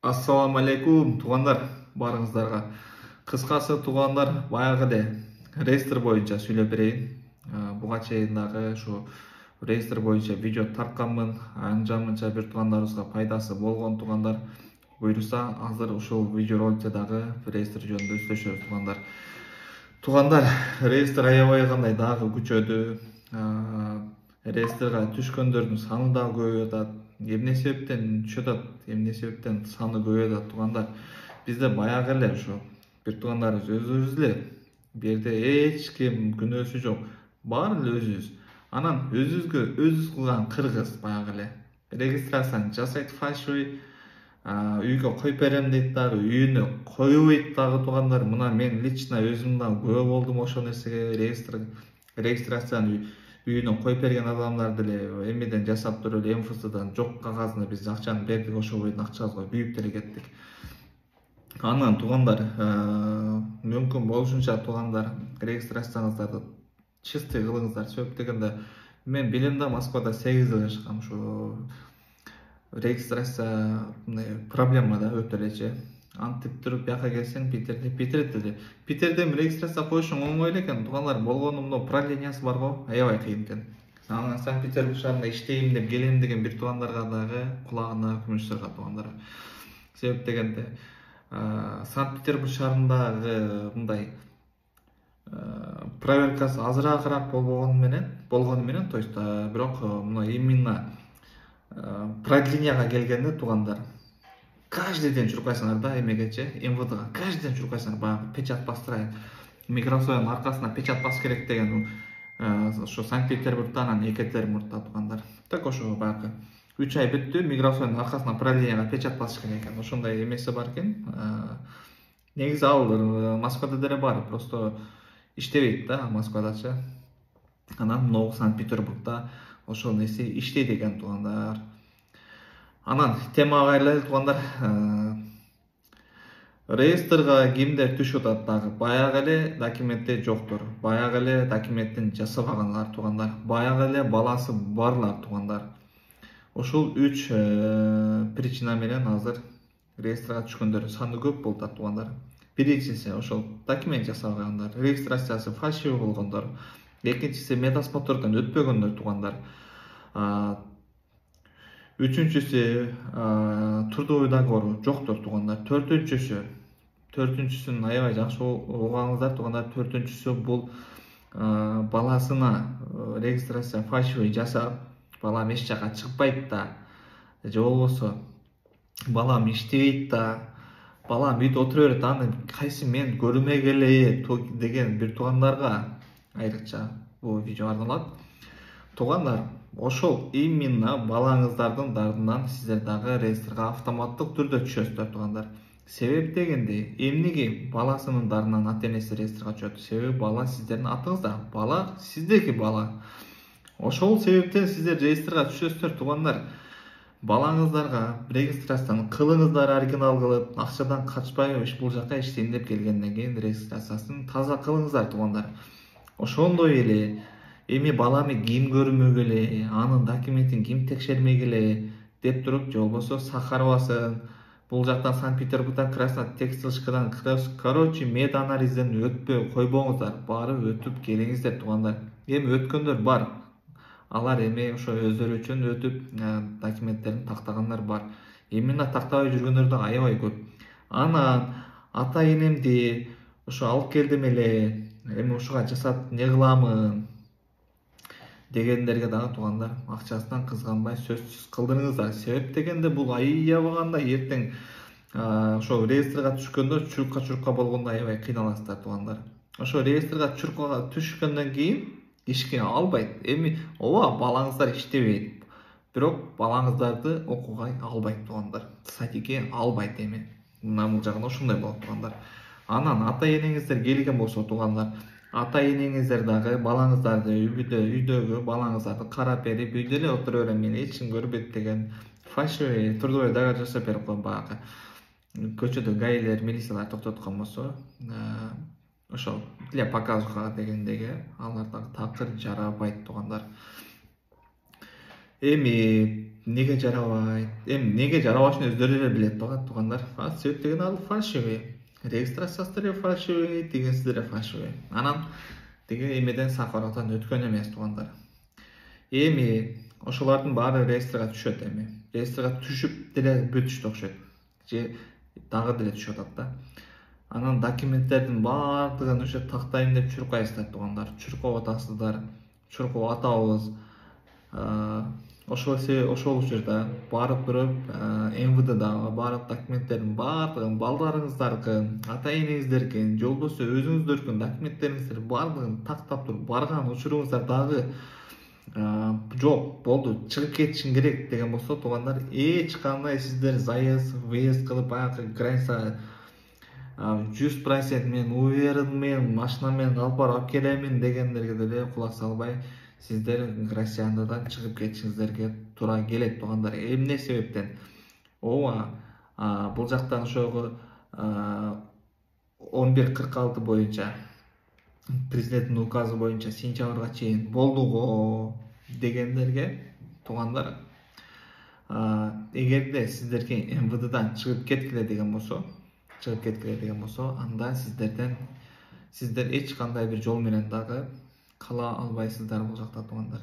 Ассаламу алейкум, туғандар, барыңыздарға. Қысқасы туғандар, баяғы реестр бойынша сөйлеп берейін. Бұға чейіндағы шу реестр бойынша видео тарқанмын. Анжамынша бір туғандарыңызға пайдасы болған туғандар. Бұйырса, азыр ушул видео роликтердагы реестр жөнүндө сөйлөшөбүз туғандар. Туғандар, реестр аябай кандай дагы күчөдү. Реестрге түшкөндөрдүн саны да көбөйүп атат. Эмне себептен түшүп атат, эмне себептен саны көбөйүп атат туғандар. Бизде баягы эле ушу бир туғандарыбыз өзүбүз эле. Бу жерде эч ким күнөөсү жок. Баары эле өзүбүз. Анан өзүбүз кылган кыргыз баягы эле. Регистрацияны жасайт фальшивый, үйгө коюп берем дейт дагы, үйүнө коюбойт дагы туғандар. Мына мен лично өзүм да күбө болдум ошол нерсеге. Регистрацияны үйүнө коюп берген адамдарды эле эмеден жасап туруп эле МФЦдан жок кагазына биз акчаны бердик, ошол бойдон акчабызга күйүп деле кеттик. Анан туғандар, мүмкүн болушунча туғандар регистрацияңыздарды чистый кылыңыздар. Себеп дегенде мен билем да Москвада 8 жыл жашагам. Ушу регистрация проблема да өтө элечи. Антип туруп бияка келсең Питерден регистрация коюшуң оңой эле экен туғандар. Болгону мына управлениясы бар го, аябай кыйын экен. Анан Санкт-Петербург шаарында иштейм деп келем деген бир туғандарга дагы кулагына күмүш сырга туғандар. Себеп дегенде Санкт-Петербург шаарындагы мындай проверкасы азыраагыраак болгону менен, то есть бирок мына именно продлениега келгенде туғандар каждый день чуркайсыңар да эмегечи, МВДга каждый день чуркайсыңар, баягы печать бастырайын, микросоюн аркасына печать бас керек деген ошо Санкт-Петербургда, анан Екатеринбургда туғандар. Так ошо баягы 3 ай бүттү, микросоюн аркасына продлениега печать басыш керек экен. Ошондой эмеси бар экен. Негизи ал Москвада деле бар, просто иштебейт да Москвадачы. Анан могу Санкт-Петербургда ошол нерсе иштейт экен туғандар. Анан темага эле туғандар, реестрге кимдер түшүп атат дагы. Баягы эле документте жоктор, баягы эле документтин жасабагандар туғандар, баягы эле баласы барлар туғандар. Ошол 3 причина менен азыр реестрге түшкөндөрдүн саны көп болуп атат туғандар. Биринчиси ошол документ жасабагандар, регистрациясы фальшивый болгондор. Экинчиси медосмотрдон өтпөгөндөр туғандар. Үчүнчүсү трудовой договору жоктор туғандар. Төртүнчүсүн аябай жакшы угаңыздар туғандар. Төртүнчүсү бул баласына регистрация фальшивый жасап, балам эч жака чыкпайт да, же болбосо балам иштебейт да, балам үйдө отура берет, аны кайсы мен көрмөй келе деген бир туғандарга айрыкча бул видео арналат. Туғандар, ошол именно балаңыздардын дардынан сиздер дагы реестрге автоматтык түрдө түшөсүздөр туғандар. Себеп дегенде, эмнеге баласынын дарынан ата энеси реестрге түшөт? Себеби бала сиздердин атыңызда, бала сиздеки бала. Ошол себептен сиздер реестрге түшөсүздөр туғандар. Балаңыздарга регистрацияны кылыңыздар, оригинал кылып, акчадан качпай бул жака иштейм деп келгенден кийин регистрациясын таза кылыңыздар туғандар. Ошондой эле эми баламы ким көрмөй келе, анын документин ким текшермей келе деп туруп, же болбосо Сахаровасын, бул жактан Санкт-Петербургдан Краснотекстилшкадан, короче, мед анализден өтпөй койбоңуздар, баары өтүп келиңиздер туғандар. Эми өткөндөр бар. Алар эми ошо өздөрү үчүн өтүп документтерин тактагандар бар. Именно тактабай жүргөндөр да аябай көп. Анан ата энемди ошо алып келдим эле, эми ушуга жасап не кыламын дегендерге дагы туғандар, акчасынан кызганбай сөзсүз кылдырыңыздар. Себеп дегенде бул аябаганда эртең ошо реестрге түшкөндө чурка болгондо аябай кыйналасыздар туғандар. Ошо реестрге түшкөндөн кийин ишке албайт. Эми ооба балаңыздар иштебейт, бирок балаңыздарды окууга албайт туғандар. Садикке албайт эми. Мына бул жагында ошондой болот туғандар. Анан ата энеңиздер келген болсо туғандар, ата энеңиздер дагы балаңыздарды үйдөгү балаңыздарды карап берип, үйдө эле отура берем, мени эч ким көрбөйт деген фальшивый трудовой договор жасап берип коюп, баягы көчөдө гаилер, милициялар токтоткон болсо, ошол для показуха дегендеги алар дагы такыр жарабайт туғандар. Эми неге жарабайт? Эми неге жарабашын өздөрү эле билет туугандар. Себеп деген ал фальшивый. Регистрациясы деле фальшивый, дегенси деле фальшивый. Анан деге эмеден сахарадан өткөн эмес туугандар. Эми ошолордун баары реестрге түшөт эми. Реестрге түшүп деле бүтүштү окшойт. Же дагы деле түшүп атат да. Анан документтердин баардыгын ошо тактайын деп чуркайсыздар туугандар. Чуркап атасыздар. Чуркап атабыз. Ошол учурда барып туруп МВДдагы баардык документтердин баардыгын балдарыңыздардыкын, ата энеңиздердикин, же болбосо өзүңүздөрдүн документтериңиздер баардыгын тактап туруп барган учуруңуздар дагы жок болду, чыгып кетишиң керек деген болсо туугандар, эч кандай сиздер заезд, выезд кылып баягы граница 100% мен уверенмен машина менен алып барып келемин дегендерге деле кулак салбай, сиздер Россиядан чыгып кетишиңиздерге туура келет туугандар. Эмне себептен? Ооба, бул жактан ошого 1146 боюнча президенттин указы боюнча сентябрга чейин болдуго дегендерге туугандар, эгерде сиздерге МВДдан чыгып кеткиле деген болсо, анда сиздер эч кандай бир жол менен дагы кала албайсыздар бул жакта туугандар.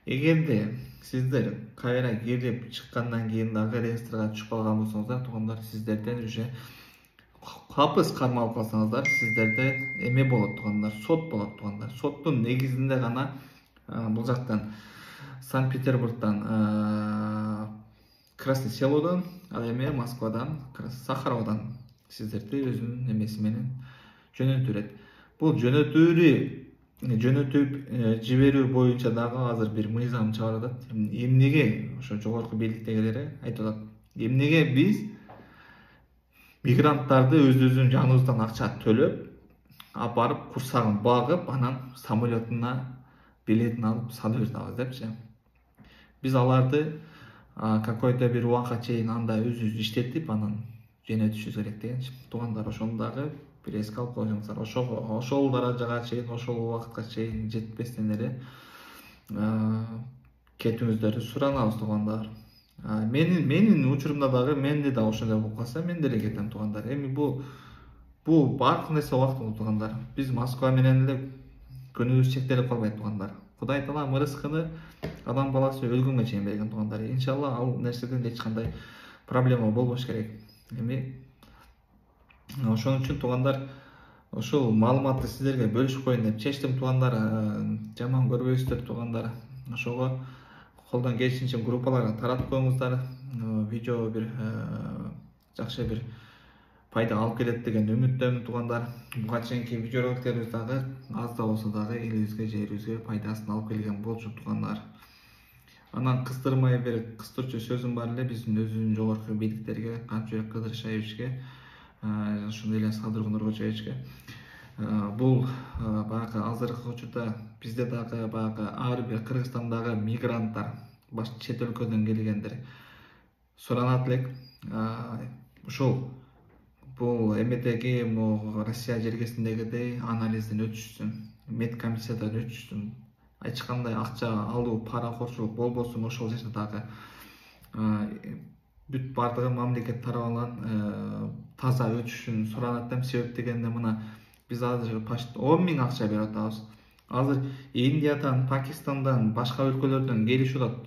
Эгерде сиздер кайра кирип чыккандан кийин дагы реестрге түшүп калган болсоңуздар туугандар, сиздерден уже капыс кармалып калсаңыздар, сиздерде эме болот туугандар, сот болот туугандар. Соттун негизинде гана бул жактан Санкт-Петербургдан, Красный Селодон, ал эми Москвадан, Сахаровдон сиздерди өзүнүн эмеси менен жөнөтүрөт. Бул жөнөтүп жиберүү боюнча дагы азыр бир мыйзам чыгарып атат. Эмнеге ошо жогорку бийликтегилери айтып атат. Эмнеге биз мигранттарды өзүбүздүн жаныбыздан акча төлөп, алып барып курсагын багып, анан самолетуна билетин алып салып жатабыз депчи. Биз аларды какой-то бир убакытка чейин анда өзүбүз иштетип, анан жөнөтүшүбүз керек дегенчи. Туугандар, ошону дагы бир эске алып коюңуздар. Ошол даражага чейин, ошол убакытка чейин жетпестен эле кетүүңүздөрдү суранабыз туугандар. Менин учурумда дагы менде да ошондой болуп калса, мен деле кетем туугандар. Эми бул баардык нерсе убакыт туугандар. Биз Москва менен эле күнүбүз чектелип калбайт туугандар. Кудай таала мырыскыны адам баласы өлгөнгө чейин берген туугандар. Иншалла ал нерседен эч кандай проблема болбош керек. Эми ошон үчүн туугандар, ошол маалыматты сиздерге бөлүшүп коеюн деп чечтим туугандар. Жаман көрбөйсүздөр туугандар. Ошого колдон келишинче группаларга таратып коюңуздар. Видео бир жакшы бир пайда алып келет деген үмүттөмүн туугандар. Буга чейинки видеороликтерибиз дагы аз да болсо дагы элибизге, жерибизге пайдасын алып келген болчу туугандар. Анан кыстырмай бир кыстырчу сөзүм бар эле, биздин өзүбүздүн жогорку бийликтерге, Канчыбек Кыдыршаевичке, ошондой эле Садыр Нуркожоевичке. Бул баягы азыркы учурда бизде дагы баягы ар бир Кыргызстандагы мигранттар, чет өлкөдөн келгендер суранат элек. Ушул бул эмедеги Россия жергесиндегидей анализден өтүшсүн, медкомиссиядан өтүшсүн, эч кандай акча алуу, паракорчулук болбосун. Ошол жерде дагы бүт баардыгы мамлекет тарабынан таза өтүшүн суранат деп. Себеп дегенде мына биз азыр почти 10 000 акча берип атабыз. Азыр Индиядан, Пакистандан, башка өлкөлөрдөн келишип атат,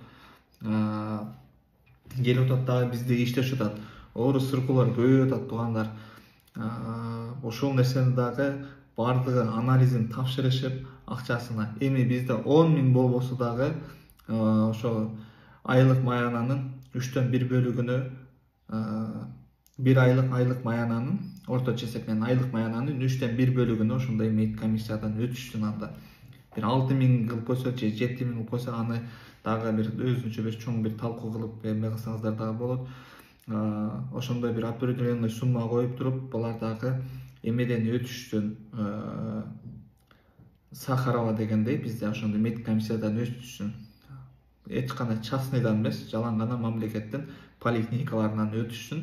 дагы биздеги иштешип атат. Орус сыркуулар көбөйүп атат туугандар. Ошол нерсени дагы баардыгы анализин тапшырышып акчасына. Эми бизде 10 000 болбосо дагы ошо айлык маянанын 3төн 1 бөлүгүнө, бир айлык маянанын, орточо эсеп менен айлык маянанын 3төн 1 бөлүгүнө ошондой медкомиссиядан өтүшсүн. Анда бир 6 000 кылып койсо же 7 000 кылып койсо, аны дагы бир өзүнчө бир чоң бир талкуу кылып эме кылсаңыздар дагы болот. Ошондой бир определенный сумма коюп туруп, булар дагы эмеден өтүшсүн. Сахарова дегендей бизде ошондой медкомиссиядан өтүшсүн. Эч кандай частныйдан эмес, жалаң гана мамлекеттин поликлиникаларынан өтүшсүн.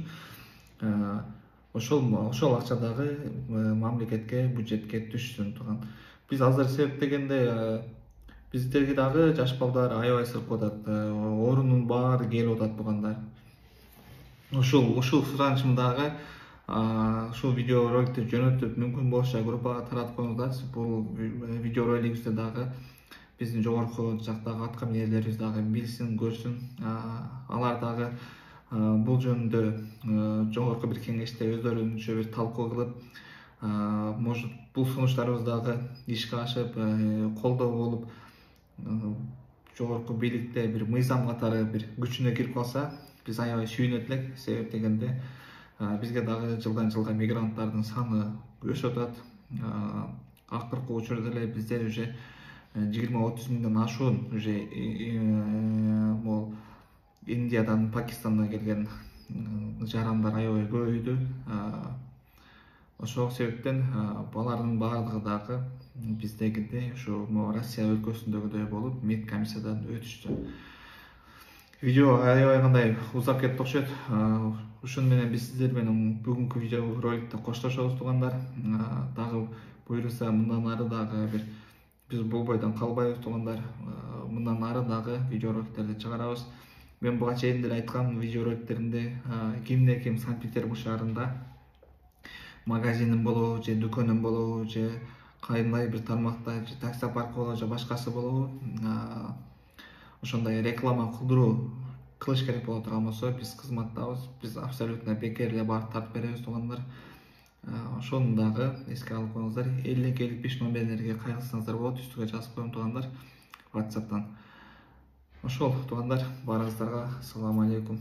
Ошол акча дагы мамлекетке, бюджетке түшсүн тууган. Биз азыр себеп дегенде Биздеги дагы жаш балдар аябай сыркып атат. Орунун баары келип атат туугандар. Ушул суранышымдагы ушул видео роликти жөнөтүп, мүмкүн болушунча группага таратып коюңуздарчы. Бул видео ролигибизде дагы биздин жогорку жактагы аткаминерлерибиз дагы билсин, көрсүн. Алар дагы бул жөнүндө жогорку бир кеңеште өздөрүнчө бир талкуу кылып, может бул сунуштарыбыз дагы ишке ашып, колдоо болуп, жогорку бийликте бир мыйзам катары бир күчүнө кирип калса, биз аябай сүйүнөт элек. Себеп дегенде бизге дагы жылдан жылга мигранттардын саны өсүп атат. Акыркы учурда эле бизде уже 20-30 миңден ашуун уже могул Индиядан, Пакистандан келген жарандар аябай көбөйдү. Ошол себептен балардын баардыгы дагы биздегидей ушу Россия өлкөсүндөгүдөй болуп медкомиссиядан өтүштү. Видео аябай кандай узап кетти окшойт. Ушуну менен биз сиздер менен бүгүнкү видео роликте коштошобуз туугандар. Дагы буюрса мындан ары дагы бир биз бул бойдон калбайбыз туугандар. Мындан ары дагы видео роликтерди чыгарабыз. Мен буга чейин деле айткам видео роликтеримде кимде ким Санкт-Петербург шаарында магазиним болобу же дүкөнүм болобу же кайдай бир тармакта же таксопарк болобу же башкасы болобу ошондой реклама кылдыруу кылыш керек боло турган болсо биз кызматтабыз. Биз абсолютно бекер эле барып тартып беребиз туугандар. Ошону дагы эске алып коюңуздар. 52-55 номерлерге кайрылсаңыздар болот. Үстүгө жазып коем туугандар WhatsApp'тан. Ошол туугандар, баарыңыздарга салам алейкум.